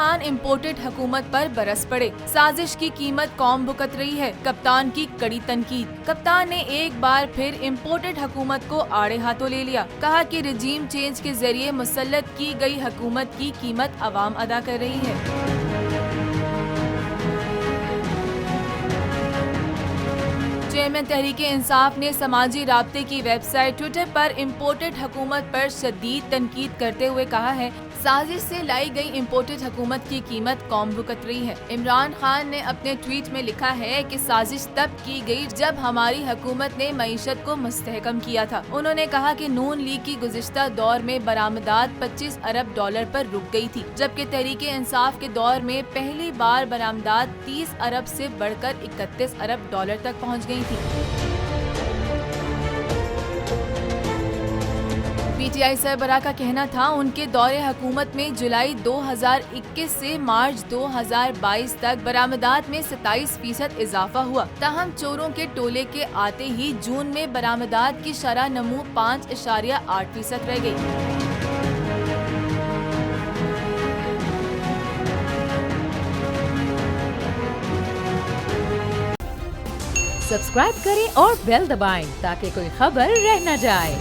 Khan imported हुकूमत पर बरस पड़े। साजिश की कीमत कौम भुगत रही है, कप्तान की कड़ी तनकीद। कप्तान ने एक बार फिर इम्पोर्टेड हुकूमत को आड़े हाथों ले लिया। कहा कि रिजीम चेंज के जरिए मुसल्लत की गई हुकूमत की कीमत अवाम अदा कर रही है। चेयरमैन तहरीक-ए-इंसाफ ने समाजी राब्ते की वेबसाइट ट्विटर पर इम्पोर्टेड हुकूमत पर शदीद तनकीद करते हुए कहा है, साजिश से लाई गई इम्पोर्टेड हुकूमत की कीमत कौम भुगत रही है। इमरान खान ने अपने ट्वीट में लिखा है कि साजिश तब की गई जब हमारी हुकूमत ने मईशत को मुस्तहकम किया था। उन्होंने कहा कि नून लीग की गुज़िश्ता दौर में बरामदात 25 अरब डॉलर पर रुक गई थी, जबकि तहरीक-ए-इंसाफ के दौर में पहली बार बरामदात 30 अरब से बढ़कर 31 अरब डॉलर तक पहुँच गयी थी। पीटीआई सरबराह का कहना था, उनके दौरे हुकूमत में जुलाई 2021 से मार्च 2022 तक बरामदात में 27% इजाफा हुआ। ताहम चोरों के टोले के आते ही जून में बरामदात की शरह नमू 5.8% रह गई। सब्सक्राइब करें और बेल दबाएं ताकि कोई खबर रह न जाए।